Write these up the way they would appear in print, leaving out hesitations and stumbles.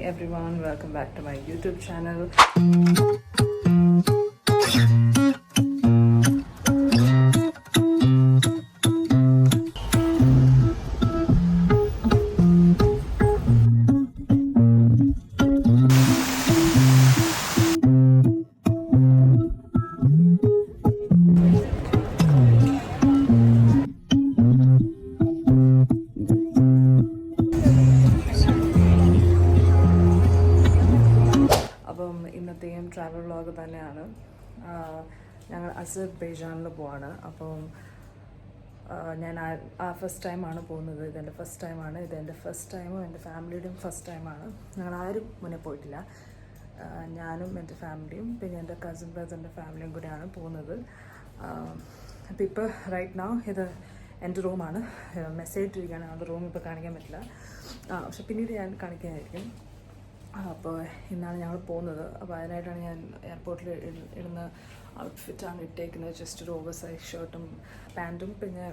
everyone, welcome back to my YouTube channel. ഇന്നത്തെയും travel vlog തന്നെയാണ്. ഞങ്ങൾ അസർബൈജാനിൽ പോവാണ്. അപ്പം ഞാൻ ഫസ്റ്റ് ടൈമാണ് പോകുന്നത്. ഇതെൻ്റെ ഫസ്റ്റ് ടൈമാണ്. ഇതെൻ്റെ ഫസ്റ്റ് ടൈമും എൻ്റെ ഫാമിലിയുടെയും ഫസ്റ്റ് ടൈമാണ്. ഞങ്ങളാരും മുന്നേ പോയിട്ടില്ല. ഞാനും എൻ്റെ ഫാമിലിയും പിന്നെ എൻ്റെ കസിൻ ബ്രദറിൻ്റെ ഫാമിലിയും കൂടെയാണ് പോകുന്നത്. അപ്പോൾ ഇപ്പോൾ റൈറ്റ് നൗ ഇത് എൻ്റെ റൂമാണ്. മെസ്സേജ് ഇട്ടിരിക്കുകയാണ്. അത് റൂം ഇപ്പോൾ കാണിക്കാൻ പറ്റില്ല, പക്ഷെ പിന്നീട് ഞാൻ കാണിക്കാനായിരിക്കും. അപ്പോൾ ഇന്നാണ് ഞങ്ങൾ പോകുന്നത്. അപ്പോൾ അതിനായിട്ടാണ് ഞാൻ എയർപോർട്ടിൽ ഇടുന്ന ഔട്ട്ഫിറ്റാണ് ഇട്ടേക്കുന്നത്. ജസ്റ്റ് ഒരു ഓവർ സൈസ് ഷർട്ടും പാൻറ്റും. പിന്നെ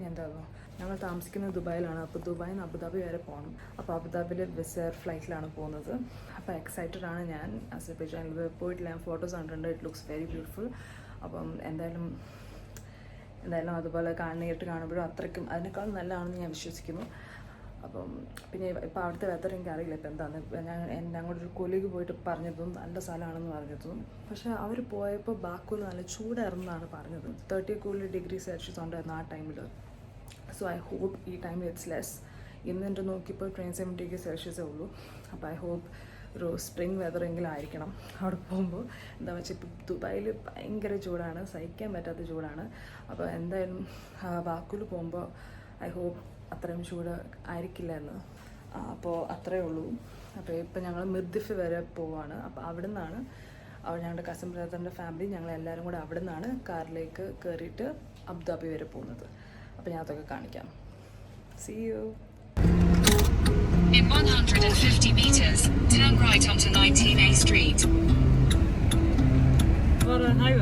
എന്താണോ, ഞങ്ങൾ താമസിക്കുന്നത് ദുബായിലാണ്. അപ്പോൾ ദുബായിൽ നിന്ന് അബുദാബി വരെ പോകണം. അപ്പോൾ അബുദാബിയിൽ വിസർ ഫ്ലൈറ്റിലാണ് പോകുന്നത്. അപ്പോൾ എക്സൈറ്റഡ് ആണ് ഞാൻ. അസർബൈജാനിൽ പോയിട്ടില്ല. ഞാൻ ഫോട്ടോസ് കണ്ടിട്ടുണ്ട്. It looks very beautiful. അപ്പം എന്തായാലും അതുപോലെ നേരിട്ട് കാണുമ്പോഴും അത്രയ്ക്കും അതിനേക്കാൾ നല്ലതാണെന്ന് ഞാൻ വിശ്വസിക്കുന്നു. അപ്പം പിന്നെ ഇപ്പോൾ അവിടുത്തെ വെതർ എനിക്ക് അറിയില്ല ഇപ്പോൾ എന്താണെന്ന്. ഞങ്ങളുടെ ഒരു കൊലീഗ് പോയിട്ട് പറഞ്ഞതും നല്ല സ്ഥലമാണെന്ന് പറഞ്ഞതും, പക്ഷേ അവർ പോയപ്പോൾ ബാക്കൂൽ നല്ല ചൂടായിരുന്നെന്നാണ് പറഞ്ഞത്. 30 ഡിഗ്രി സെൽഷ്യസ് ഉണ്ടായിരുന്നു ആ ടൈമിൽ. സോ ഐ ഹോപ്പ് ഈ ടൈമിൽ ഇറ്റ്സ് ലെസ്. ഇന്ന് എൻ്റെ നോക്കിയപ്പോൾ 27 ഡിഗ്രി സെൽഷ്യസേ ഉള്ളൂ. അപ്പോൾ ഐ ഹോപ്പ് ഒരു സ്പ്രിങ് വെതറെങ്കിലും ആയിരിക്കണം അവിടെ പോകുമ്പോൾ. എന്താ വെച്ചാൽ ഇപ്പോൾ ദുബായിൽ ഭയങ്കര ചൂടാണ്, സഹിക്കാൻ പറ്റാത്ത ചൂടാണ്. അപ്പോൾ എന്തായാലും ബാക്കൂൽ പോകുമ്പോൾ ഐ ഹോപ്പ് അത്രയും ചൂട് ആയിരിക്കില്ല എന്ന്. അപ്പോൾ അത്രയേ ഉള്ളൂ. അപ്പോൾ ഇപ്പം ഞങ്ങൾ മിർദിഫ് വരെ പോവാണ്. അപ്പോൾ അവിടെ നിന്നാണ് ഞങ്ങളുടെ കസിൻ ബ്രദറിൻ്റെ ഫാമിലി ഞങ്ങളെല്ലാവരും കൂടെ അവിടെ നിന്നാണ് കാറിലേക്ക് കയറിയിട്ട് അബുദാബി വരെ പോകുന്നത്. അപ്പോൾ ഞാൻ അതൊക്കെ കാണിക്കാം. See you. In 150 meters, turn right onto 19A Street. Hi.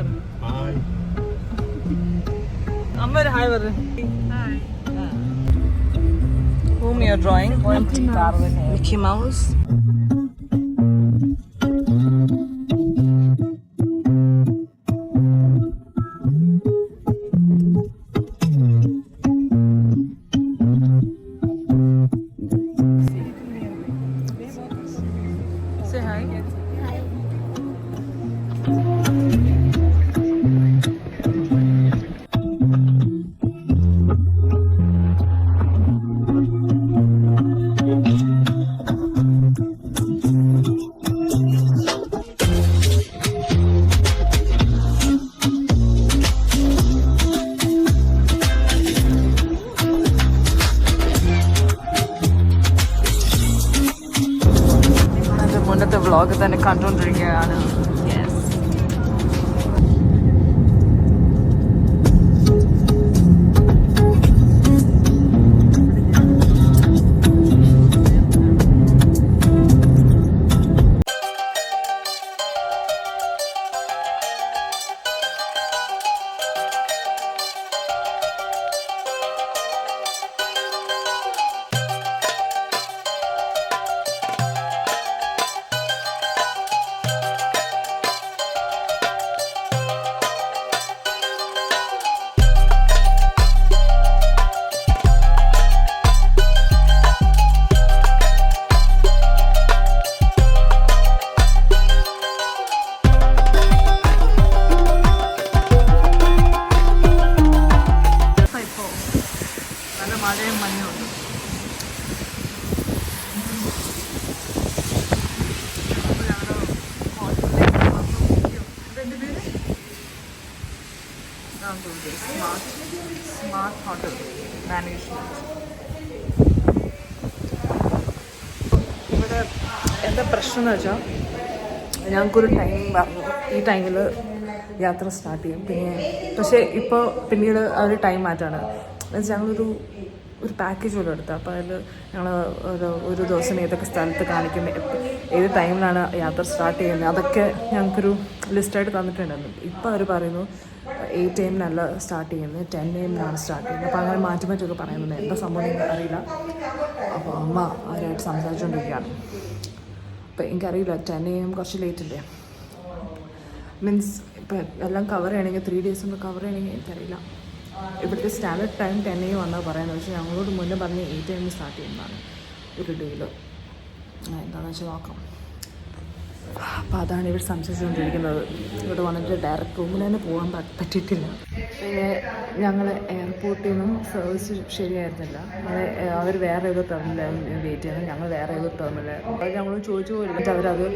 Hi. Amma hi. Hi. Whom you're drawing? Mickey Mouse. Say hi. Hi. മുന്നത്തെ വ്ളോഗ് തന്നെ കണ്ടുകൊണ്ടിരിക്കുകയാണ്. മഴയും മഞ്ഞുണ്ട്. Smart hotel management. ഇവിടെ എന്താ പ്രശ്നം എന്ന് വെച്ചാൽ ഞങ്ങൾക്കൊരു ടൈം പറഞ്ഞു. ഈ ടൈമിൽ യാത്ര സ്റ്റാർട്ട് ചെയ്യും. പക്ഷേ ഇപ്പോൾ പിന്നീട് ആ ഒരു ടൈം മാറ്റാണ്. ഞങ്ങളൊരു പാക്കേജ് പോലും എടുത്തു. അപ്പോൾ അതിൽ ഞങ്ങൾ ഒരു ദിവസം ഏതൊക്കെ സ്ഥലത്ത് കാണിക്കും, ഏത് ടൈമിലാണ് യാത്ര സ്റ്റാർട്ട് ചെയ്യുന്നത്, അതൊക്കെ ഞങ്ങൾക്കൊരു ലിസ്റ്റായിട്ട് തന്നിട്ടുണ്ടായിരുന്നു. ഇപ്പോൾ അവർ പറയുന്നു 8 AM സ്റ്റാർട്ട് ചെയ്യുന്നത്, 10 AM സ്റ്റാർട്ട് ചെയ്യുന്നത്. അപ്പോൾ അങ്ങനെ മാറ്റി മാറ്റിയൊക്കെ പറയുന്നുണ്ട്. എന്താ സംഭവം അറിയില്ല. അപ്പോൾ അമ്മ അവരായിട്ട് സംസാരിച്ചുകൊണ്ടിരിക്കുകയാണ്. അപ്പം എനിക്കറിയില്ല 10 AM കുറച്ച് ലേറ്റ് ഇല്ലേ, മീൻസ് ഇപ്പം എല്ലാം കവർ ചെയ്യണമെങ്കിൽ 3 days കൊണ്ട് കവർ ചെയ്യണമെങ്കിൽ എനിക്കറിയില്ല. ഇവിടുത്തെ സ്റ്റാൻഡേർഡ് ടൈം 10 AM വന്നാൽ പറയുന്നത്. പക്ഷേ ഞങ്ങളോട് മുന്നേ പറഞ്ഞ് 8 AM സ്റ്റാർട്ട് ചെയ്യുന്നതാണ് ഒരു ഡേയിൽ. എന്താണെന്ന് വെച്ചാൽ നോക്കാം. അപ്പോൾ അതാണ് ഇവർ സംശയിച്ചുകൊണ്ടിരിക്കുന്നത്. ഇവിടെ വന്നിട്ട് ഡയറക്റ്റ് റൂമിൽ തന്നെ പോകാൻ പറ്റിയിട്ടില്ല. ഞങ്ങൾ എയർപോർട്ടിൽ നിന്നും സർവീസ് ശരിയായിരുന്നില്ല. അവർ വേറെ ഏതോ ടെർമിനലായിരുന്നു വെയിറ്റ് ചെയ്യുന്നത്, ഞങ്ങൾ വേറെ ഏതോ ടെർമിനലായിരുന്നു. അവർ ഞങ്ങൾ ചോദിച്ചു പോലും. എന്നിട്ട് അവരത്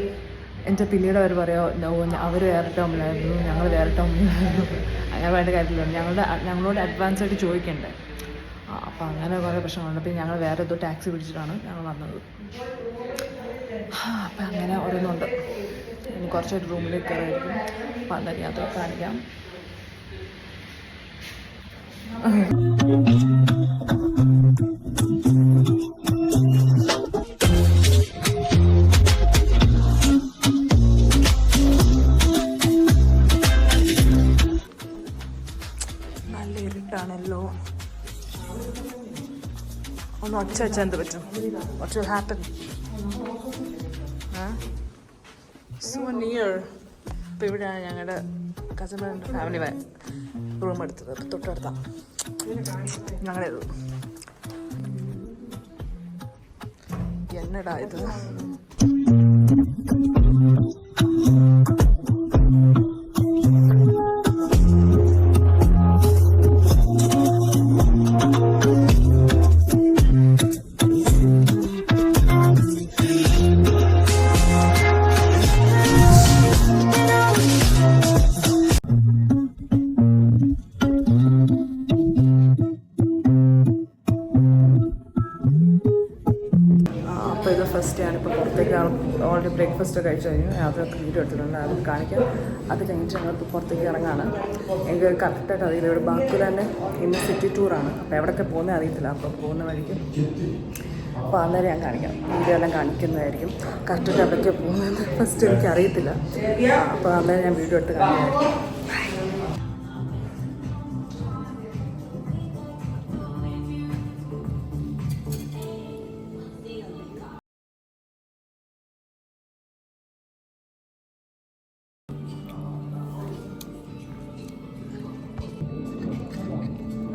എന്നിട്ട് പിന്നീട് അവർ പറയുമോ അവർ വേറെ ടെർമിനലായിരുന്നു, ഞങ്ങൾ വേറെ ടെർമിനലായിരുന്നു. അങ്ങനെ വേണ്ട കാര്യമില്ല, ഞങ്ങളോട് അഡ്വാൻസ് ആയിട്ട് ചോദിക്കണ്ടേ. അപ്പോൾ അങ്ങനെ കുറേ പ്രശ്നങ്ങളുണ്ട്. പിന്നെ ഞങ്ങൾ വേറെ ഏതോ ടാക്സി പിടിച്ചിട്ടാണ് ഞങ്ങൾ വന്നത്. അപ്പം അങ്ങനെ ഓരോന്നുണ്ട്. ഇനി കുറച്ചായിട്ട് റൂമിലേക്ക് കയറിയായിരിക്കും. അപ്പം അന്നേരം അതൊക്കെ കാണിക്കാം. നല്ല ഇരുട്ടാണല്ലോ. ഒന്ന് ഒച്ച വെച്ചാൽ എന്ത് പറ്റും? What will happen? So near. അപ്പോൾ ഇവിടെയാണ് ഞങ്ങളുടെ കസിൻ ഫാമിലി റൂം എടുത്തത്. തൊട്ടടുത്താണ് ഞങ്ങളുടേത്. എന്നടാ ഇത്? അപ്പോൾ ഇത് ഫസ്റ്റ് ഞാനിപ്പോൾ പുറത്തേക്ക് ഓൾറെഡി ബ്രേക്ക്ഫാസ്റ്റ് കഴിച്ചു കഴിഞ്ഞു. അതൊക്കെ വീഡിയോ എടുത്തിട്ടുണ്ട്, അത് കാണിക്കാം. അത് കഴിഞ്ഞിട്ട് ഞങ്ങൾക്ക് പുറത്തേക്ക് ഇറങ്ങാണ്. എനിക്ക് കറക്റ്റായിട്ട് അറിയില്ല. ഇവിടെ ബാക്കി തന്നെ ഇന്ന് സിറ്റി ടൂറാണ്. അപ്പോൾ എവിടെയൊക്കെ പോകുന്നത് അറിയത്തില്ല. അപ്പോൾ പോകുന്ന വഴിക്ക് അപ്പോൾ അന്നേരം ഞാൻ കാണിക്കാം, വീഡിയോ എല്ലാം കാണിക്കുന്നതായിരിക്കും. കറക്റ്റായിട്ട് എവിടെയൊക്കെ പോകുന്നത് ഫസ്റ്റ് എനിക്ക് അറിയത്തില്ല. അപ്പോൾ അന്നേരം ഞാൻ വീഡിയോ എടുത്ത് കാണിക്കുന്നതായിരിക്കും.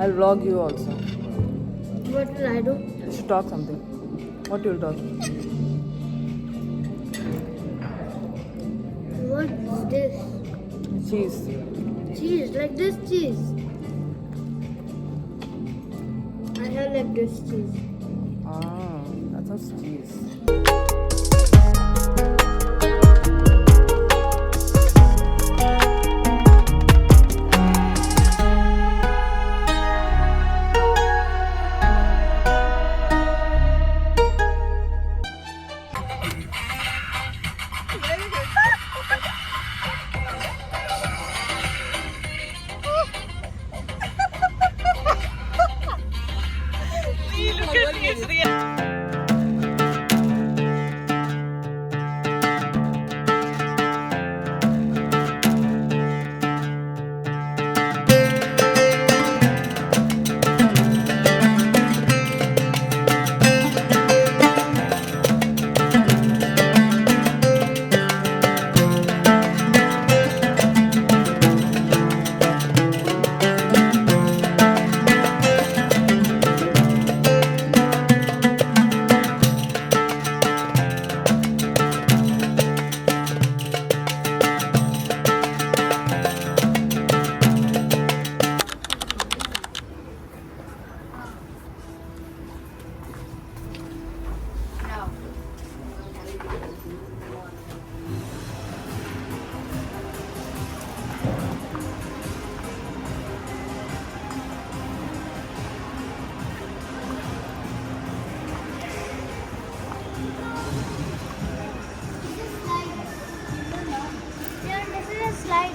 I'll vlog you also. What will I do? You should talk something. What you'll talk? What's this? Cheese. Cheese, like this cheese. I have like this cheese. Ah, that's cheese.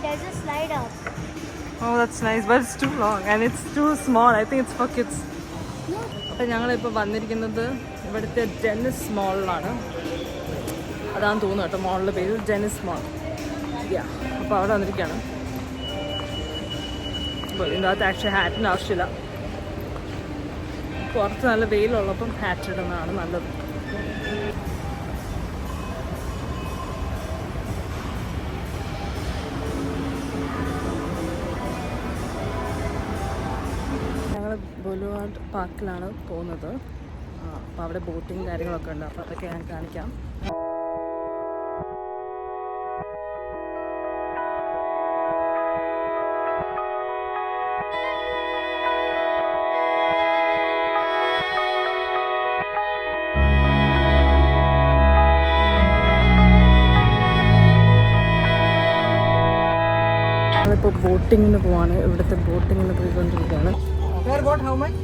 There's a slide up. Oh, that's nice, but it's too long and it's too small. I think it's for kids. അപ്പോൾ ഞങ്ങളിപ്പോൾ വന്നിരിക്കുന്നത് ഇവിടുത്തെ Dennis മോളിലാണ്. അതാണെന്ന് തോന്നുന്നു കേട്ടോ, മോളിൻ്റെ പേര് Dennis മോൾ. അപ്പോൾ അവിടെ വന്നിരിക്കുകയാണ്. അപ്പോൾ ഇതിൻ്റെ അകത്ത് ആക്ച്വലി ഹാറ്റിൻ്റെ ആവശ്യമില്ല. പുറത്ത് നല്ല വെയിലുള്ളപ്പം ഹാറ്റ് ഇടുന്നതാണ് നല്ലത്. ബൊലുവാർഡ് പാർക്കിലാണ് പോകുന്നത്. അപ്പോൾ അവിടെ ബോട്ടിങ് കാര്യങ്ങളൊക്കെ ഉണ്ട്. അപ്പോൾ അതൊക്കെ ഞാൻ കാണിക്കാം. ഇപ്പോൾ ബോട്ടിങ്ങിന് പോവാണ്. ഇവിടുത്തെ ബോട്ടിങ്ങിന് പോയിക്കൊണ്ടിരിക്കുകയാണ്. What? How much?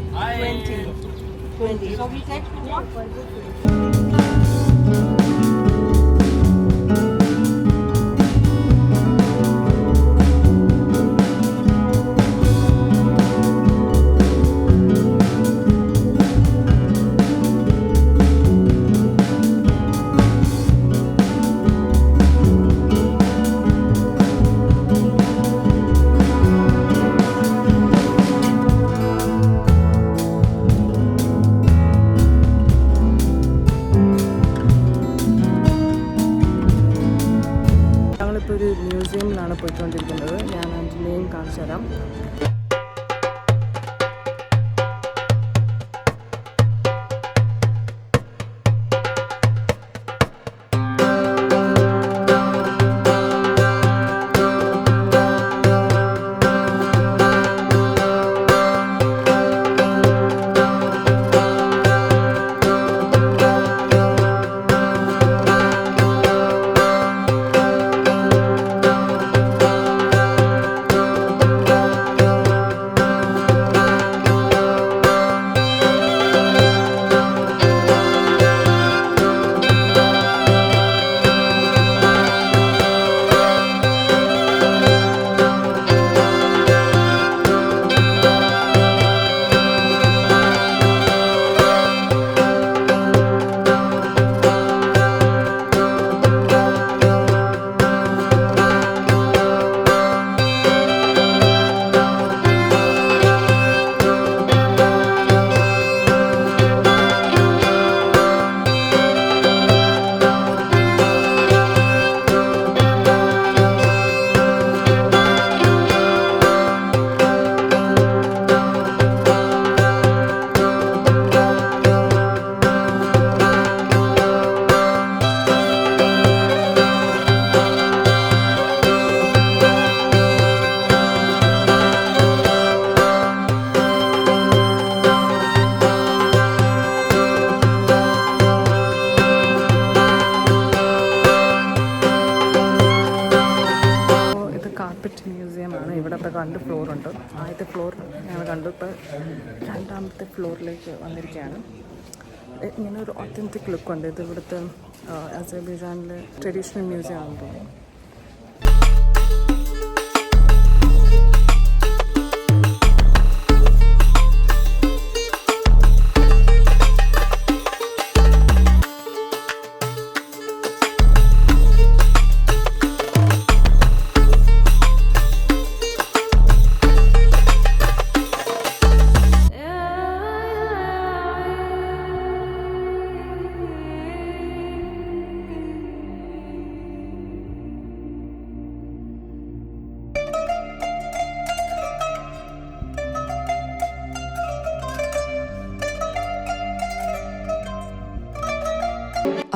20. So we take what? ഞങ്ങളിപ്പോൾ ഒരു മ്യൂസിയമിലാണ് പോയിക്കൊണ്ടിരിക്കുന്നത്. ഞാൻ അതിൻ്റെ നെയിം കാണിച്ചു തരാം. മ്യൂസിയമാണ്. ഇവിടെ ഇപ്പോൾ 2 ഫ്ലോറുണ്ട്. ആദ്യത്തെ ഫ്ലോർ ഞങ്ങൾ കണ്ടു. ഇപ്പോൾ 2ാമത്തെ ഫ്ലോറിലേക്ക് വന്നിരിക്കുകയാണ്. ഇങ്ങനെ ഒരു ഒത്തൻറ്റിക് ലുക്കുണ്ട്. ഇത് ഇവിടുത്തെ അസർബൈജാനിലെ ട്രഡീഷണൽ മ്യൂസിയം ആണെന്ന് തോന്നുന്നു.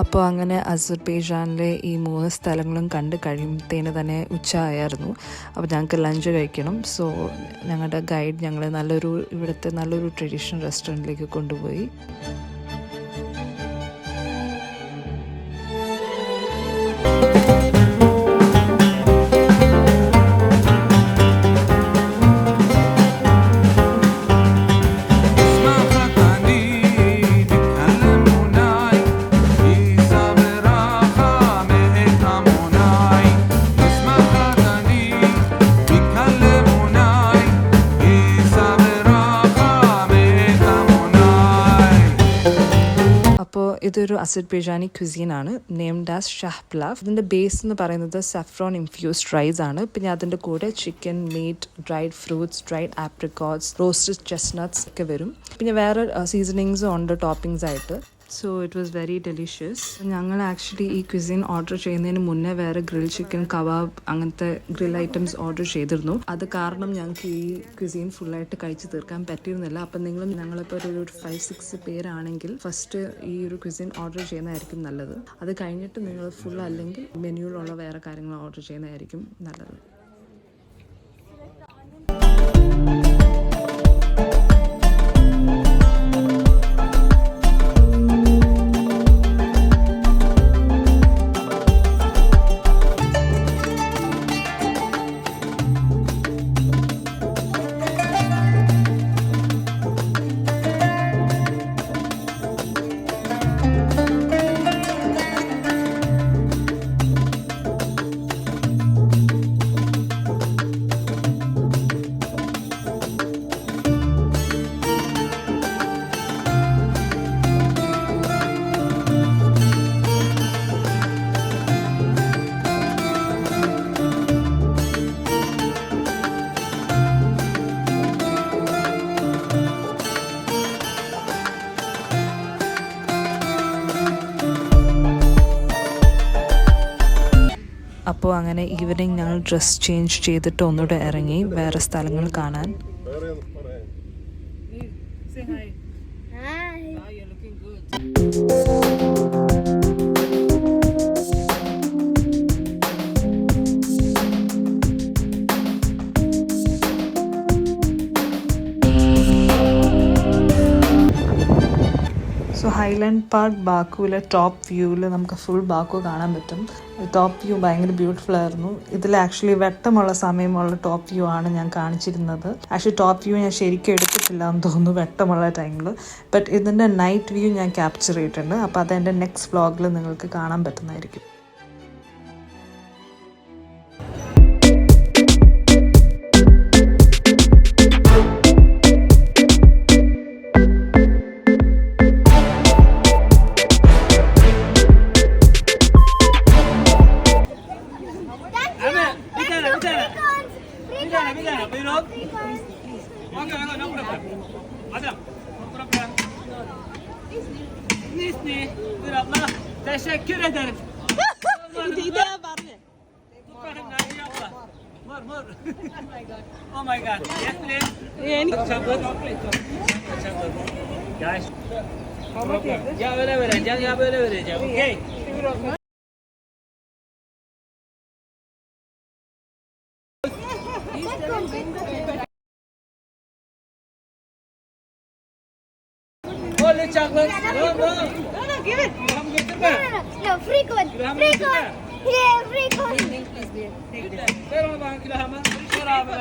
അപ്പോൾ അങ്ങനെ അസർബൈജാനിലെ ഈ 3 സ്ഥലങ്ങളും കണ്ട് കഴിയുമ്പോഴത്തേന് തന്നെ ഉച്ചയായിരുന്നു. അപ്പോൾ ഞങ്ങൾക്ക് ലഞ്ച് കഴിക്കണം. സോ ഞങ്ങളുടെ ഗൈഡ് ഞങ്ങളെ ഇവിടുത്തെ നല്ലൊരു ട്രഡീഷണൽ റെസ്റ്റോറൻറ്റിലേക്ക് കൊണ്ടുപോയി. ഇതൊരു അസർബൈജാനി ക്വിസീനാണ്, നെയിംഡ് ആസ് ഷഹ്പ്ലാവ്. ഇതിൻ്റെ ബേസ് എന്ന് പറയുന്നത് സഫ്രോൺ ഇൻഫ്യൂസ്ഡ് റൈസ് ആണ്. പിന്നെ അതിൻ്റെ കൂടെ chicken, meat, dried fruits, dried apricots, roasted chestnuts ഒക്കെ വരും. പിന്നെ വേറെ സീസണിങ്സും ഉണ്ട് ടോപ്പിംഗ്സ് ആയിട്ട്. So it was very delicious. ഞങ്ങൾ ആക്ച്വലി ഈ ക്വിസിൻ ഓർഡർ ചെയ്യുന്നതിന് മുന്നേ വേറെ ഗ്രിൽ ചിക്കൻ, കബാബ്, അങ്ങനത്തെ ഗ്രിൽ ഐറ്റംസ് ഓർഡർ ചെയ്തിരുന്നു. അത് കാരണം ഞങ്ങൾക്ക് ഈ ക്വിസിൻ ഫുള്ളായിട്ട് കഴിച്ച് തീർക്കാൻ പറ്റിയിരുന്നില്ല. അപ്പം ഞങ്ങളിപ്പോൾ ഒരു 5-6 പേരാണെങ്കിൽ ഫസ്റ്റ് ഈ ഒരു ക്വിസിൻ ഓർഡർ ചെയ്യുന്നതായിരിക്കും നല്ലത്. അത് കഴിഞ്ഞിട്ട് നിങ്ങൾ ഫുൾ അല്ലെങ്കിൽ മെനുവിലുള്ള വേറെ കാര്യങ്ങൾ ഓർഡർ ചെയ്യുന്നതായിരിക്കും നല്ലത്. അപ്പോൾ അങ്ങനെ ഈവനിങ് ഞങ്ങൾ ഡ്രസ് ചേഞ്ച് ചെയ്തിട്ട് ഒന്നുകൂടെ ഇറങ്ങി വേറെ സ്ഥലങ്ങൾ കാണാൻ. സോ ഹൈലാൻഡ് പാർക്ക് ബാക്കുവിലെ ടോപ്പ് വ്യൂവിൽ നമുക്ക് ഫുൾ ബാക്കു കാണാൻ പറ്റും. ടോപ്പ് വ്യൂ ഭയങ്കര ബ്യൂട്ടിഫുൾ ആയിരുന്നു. ഇതിൽ ആക്ച്വലി വെട്ടമുള്ള സമയമുള്ള ടോപ്പ് വ്യൂ ആണ് ഞാൻ കാണിച്ചിരുന്നത്. ആക്ച്വലി ടോപ്പ് വ്യൂ ഞാൻ ശരിക്കും എടുത്തിട്ടില്ല എന്ന് തോന്നുന്നു വെട്ടമുള്ള ടൈമിൽ. ബട്ട് ഇതിൻ്റെ നൈറ്റ് വ്യൂ ഞാൻ ക്യാപ്ചർ ചെയ്തിട്ടുണ്ട്. അപ്പോൾ അതെൻ്റെ നെക്സ്റ്റ് വ്ളോഗിൽ നിങ്ങൾക്ക് കാണാൻ പറ്റുന്നതായിരിക്കും. Teşekkür ederim. Oh my god. Yes please. Guys. Ya öyle vereceğim ya böyle vereceğim. Okay. Only chocolate. No, give it. No, free cone. Free cone. Yeah, free cone. Ver onu bana külahıma. Şöyle abi.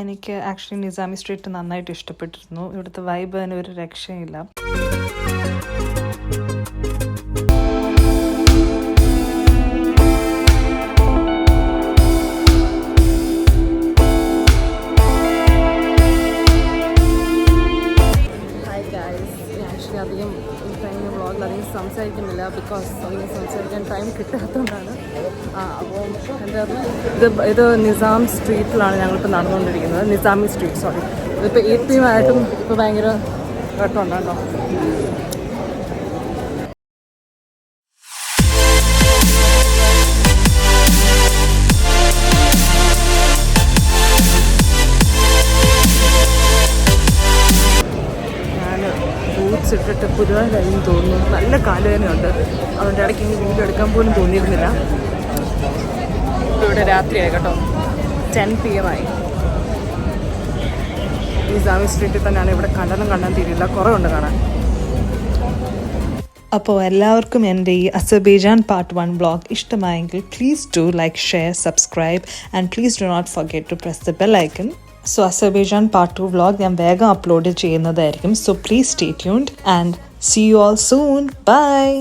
എനിക്ക് actually Nizami street നന്നായിട്ട് ഇഷ്ടപ്പെട്ടിരുന്നു. ഇവിടുത്തെ vibe അതിന് ഒരു രക്ഷയില്ല. അധികം കഴിഞ്ഞ വ്ളോഗിൽ അധികം സംസാരിക്കുന്നില്ല. ബിക്കോസ് അധികം സംസാരിക്കാൻ ടൈം കിട്ടാത്തതുകൊണ്ടാണ്. അപ്പോൾ എന്തായിരുന്നു ഇത് നിസാം സ്ട്രീറ്റിലാണ് ഞങ്ങളിപ്പോൾ നടന്നുകൊണ്ടിരിക്കുന്നത്. Nizami street, sorry. ഇതിപ്പോൾ 8 PM ആയിട്ടും ഇപ്പോൾ ഭയങ്കര വെട്ടമുണ്ടോ. ബൂട്ട്സ് ഇട്ടിട്ട് വന്നിട്ട് പുതുതായി കഴിഞ്ഞ് തോന്നുന്നു. നല്ല കാലുവേദനയുണ്ട്, അതുകൊണ്ട് ഇടയ്ക്ക് ഇനി വീഡിയോ എടുക്കാൻ പോലും തോന്നിയിരുന്നില്ല. ഇവിടെ രാത്രിയായി കേട്ടോ, 10 PM ആയി. ഈ ജാമി സ്ട്രീറ്റിൽ തന്നെയാണ്. ഇവിടെ കണ്ടാൻ തീരില്ല, കുറേ ഉണ്ട് കാണാൻ. അപ്പോൾ എല്ലാവർക്കും എൻ്റെ ഈ അസർബൈജാൻ പാർട്ട് 1 വ്ളോഗ് ഇഷ്ടമായെങ്കിൽ please do like, share, subscribe and please do not forget to press the bell icon. So Azerbaijan part 2 vlog ഞാൻ വേഗം അപ്ലോഡ് ചെയ്യുന്നതായിരിക്കും. So please stay tuned and see you all soon. Bye.